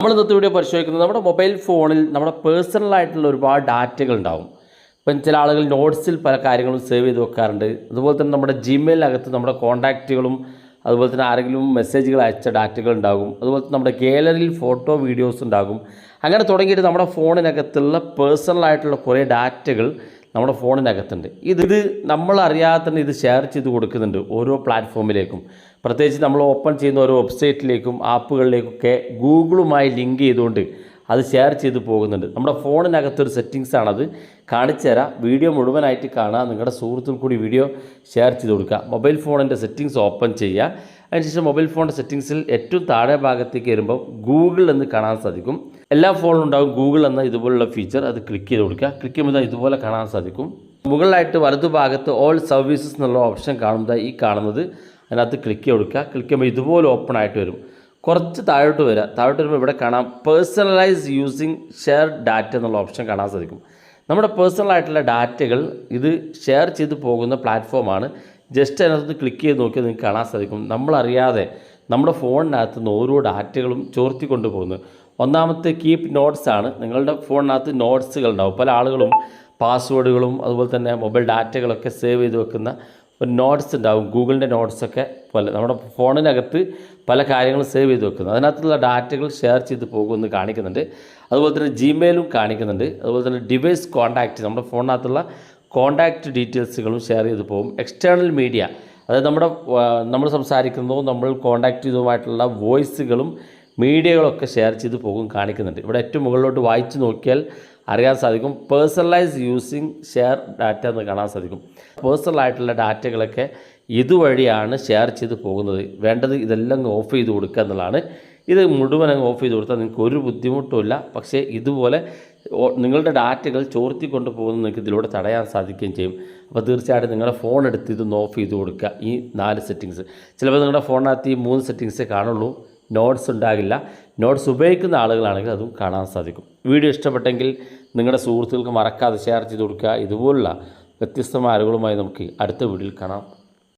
നമ്മൾ ഇന്നത്തെ വീഡിയോ പരിശോധിക്കുന്നത് നമ്മുടെ മൊബൈൽ ഫോണിൽ നമ്മുടെ പേഴ്സണലായിട്ടുള്ള ഒരുപാട് ഡാറ്റകൾ ഉണ്ടാവും. ഇപ്പം ചില ആളുകൾ നോട്ട്സിൽ പല കാര്യങ്ങളും സേവ് ചെയ്ത് വെക്കാറുണ്ട്. അതുപോലെ തന്നെ നമ്മുടെ ജിമെയിലകത്ത് നമ്മുടെ കോൺടാക്റ്റുകളും അതുപോലെ തന്നെ ആരെങ്കിലും മെസ്സേജുകൾ അയച്ച ഡാറ്റകൾ ഉണ്ടാകും. അതുപോലെ തന്നെ നമ്മുടെ ഗാലറിയിൽ ഫോട്ടോ വീഡിയോസ് ഉണ്ടാകും. അങ്ങനെ തുടങ്ങിയിട്ട് നമ്മുടെ ഫോണിനകത്തുള്ള പേഴ്സണലായിട്ടുള്ള കുറേ ഡാറ്റകൾ നമ്മുടെ ഫോണിനകത്തുണ്ട്. ഇത് നമ്മളറിയാതെ തന്നെ ഇത് ഷെയർ ചെയ്ത് കൊടുക്കുന്നുണ്ട് ഓരോ പ്ലാറ്റ്ഫോമിലേക്കും. പ്രത്യേകിച്ച് നമ്മൾ ഓപ്പൺ ചെയ്യുന്ന ഓരോ വെബ്സൈറ്റിലേക്കും ആപ്പുകളിലേക്കൊക്കെ ഗൂഗിളുമായി ലിങ്ക് ചെയ്തുകൊണ്ട് അത് ഷെയർ ചെയ്ത് പോകുന്നുണ്ട്. നമ്മുടെ ഫോണിനകത്തൊരു സെറ്റിങ്സാണത്. കാണിച്ചു തരാം. വീഡിയോ മുഴുവനായിട്ട് കാണുക. നിങ്ങളുടെ സുഹൃത്തുക്കൾ കൂടി വീഡിയോ ഷെയർ ചെയ്ത് കൊടുക്കുക. മൊബൈൽ ഫോണിൻ്റെ സെറ്റിങ്സ് ഓപ്പൺ ചെയ്യുക. അതിനുശേഷം മൊബൈൽ ഫോണിൻ്റെ സെറ്റിങ്സിൽ ഏറ്റവും താഴെ ഭാഗത്തേക്ക് വരുമ്പോൾ ഗൂഗിൾ എന്ന് കാണാൻ സാധിക്കും. എല്ലാ ഫോണിലും ഉണ്ടാകും ഗൂഗിൾ എന്ന ഇതുപോലുള്ള ഫീച്ചർ. അത് ക്ലിക്ക് ചെയ്ത് കൊടുക്കുക. ക്ലിക്ക് ചെയ്യുമ്പോൾ ഇതുപോലെ കാണാൻ സാധിക്കും. മുകളിലായിട്ട് വലതുഭാഗത്ത് ഓൾ സർവീസസ് എന്നുള്ള ഓപ്ഷൻ കാണുന്നത് ഈ കാണുന്നത്. അതിനകത്ത് ക്ലിക്ക് ചെയ്ത് കൊടുക്കുക. ക്ലിക്ക് ചെയ്യുമ്പോൾ ഇതുപോലെ ഓപ്പൺ ആയിട്ട് വരും. കുറച്ച് താഴോട്ട് വരിക. താഴോട്ട് വരുമ്പോൾ ഇവിടെ കാണാം പേഴ്സണലൈസ് യൂസിങ് ഷെയർ ഡാറ്റ എന്നുള്ള ഓപ്ഷൻ കാണാൻ സാധിക്കും. നമ്മുടെ പേഴ്സണലായിട്ടുള്ള ഡാറ്റകൾ ഇത് ഷെയർ ചെയ്ത് പോകുന്ന പ്ലാറ്റ്ഫോമാണ്. ജസ്റ്റ് അതിനകത്ത് ക്ലിക്ക് ചെയ്ത് നോക്കിയാൽ നിങ്ങൾക്ക് കാണാൻ സാധിക്കും നമ്മളറിയാതെ നമ്മുടെ ഫോണിനകത്ത് നിന്ന് ഓരോ ഡാറ്റകളും ചോർത്തിക്കൊണ്ട് പോകുന്നത്. ഒന്നാമത്തെ കീപ്പ് നോട്ട്സ് ആണ്. നിങ്ങളുടെ ഫോണിനകത്ത് നോട്ട്സുകൾ ഉണ്ടാവും. പല ആളുകളും പാസ്വേഡുകളും അതുപോലെ തന്നെ മൊബൈൽ ഡാറ്റകളൊക്കെ സേവ് ചെയ്ത് വെക്കുന്ന ഒരു നോട്ട്സ് ഉണ്ടാവും. ഗൂഗിളിൻ്റെ നോട്ട്സൊക്കെ പോലെ നമ്മുടെ ഫോണിനകത്ത് പല കാര്യങ്ങളും സേവ് ചെയ്ത് വെക്കുന്നത്. അതിനകത്തുള്ള ഡാറ്റകൾ ഷെയർ ചെയ്ത് പോകുമെന്ന് കാണിക്കുന്നുണ്ട്. അതുപോലെ തന്നെ ജിമെയിലും കാണിക്കുന്നുണ്ട്. അതുപോലെ തന്നെ ഡിവൈസ് കോൺടാക്റ്റ് നമ്മുടെ ഫോണിനകത്തുള്ള കോൺടാക്റ്റ് ഡീറ്റെയിൽസുകളും ഷെയർ ചെയ്ത് പോകും. എക്സ്റ്റേണൽ മീഡിയ അതായത് നമ്മൾ സംസാരിക്കുന്നതും നമ്മൾ കോൺടാക്റ്റ് ചെയ്തതുമായിട്ടുള്ള വോയിസുകളും മീഡിയകളൊക്കെ ഷെയർ ചെയ്ത് പോകും കാണിക്കുന്നുണ്ട്. ഇവിടെ ഏറ്റവും മുകളിലോട്ട് വായിച്ച് നോക്കിയാൽ അറിയാൻ സാധിക്കും പേഴ്സണലൈസ് യൂസിങ് ഷെയർ ഡാറ്റ എന്ന് കാണാൻ സാധിക്കും. പേഴ്സണലായിട്ടുള്ള ഡാറ്റകളൊക്കെ ഇതുവഴിയാണ് ഷെയർ ചെയ്ത് പോകുന്നത്. വേണ്ടത് ഇതെല്ലാം ഓഫ് ചെയ്ത് കൊടുക്കുക എന്നുള്ളതാണ്. ഇത് മുഴുവൻ അങ്ങ് ഓഫ് ചെയ്ത് കൊടുത്താൽ നിങ്ങൾക്ക് ഒരു ബുദ്ധിമുട്ടുമില്ല. പക്ഷേ ഇതുപോലെ നിങ്ങളുടെ ഡാറ്റകൾ ചോർത്തിക്കൊണ്ട് പോകുന്നത് നിങ്ങൾക്ക് ഇതിലൂടെ തടയാൻ സാധിക്കുകയും ചെയ്യും. അപ്പോൾ തീർച്ചയായിട്ടും നിങ്ങളുടെ ഫോൺ എടുത്ത് ഇതൊന്ന് ഓഫ് ചെയ്ത് കൊടുക്കുക. ഈ 4 സെറ്റിങ്സ് ചിലപ്പോൾ നിങ്ങളുടെ ഫോണിനകത്ത് ഈ 3 സെറ്റിങ്സേ കാണുള്ളൂ. നോട്ട്സ് ഉണ്ടാകില്ല. നോട്ട്സ് ഉപയോഗിക്കുന്ന ആളുകളാണെങ്കിൽ അതും കാണാൻ സാധിക്കും. വീഡിയോ ഇഷ്ടപ്പെട്ടെങ്കിൽ നിങ്ങളുടെ സുഹൃത്തുക്കൾക്ക് മറക്കാതെ ഷെയർ ചെയ്ത് കൊടുക്കുക. ഇതുപോലുള്ള വ്യത്യസ്തമായ അറിവുകളുമായി നമുക്ക് അടുത്ത വീഡിയോയിൽ കാണാം.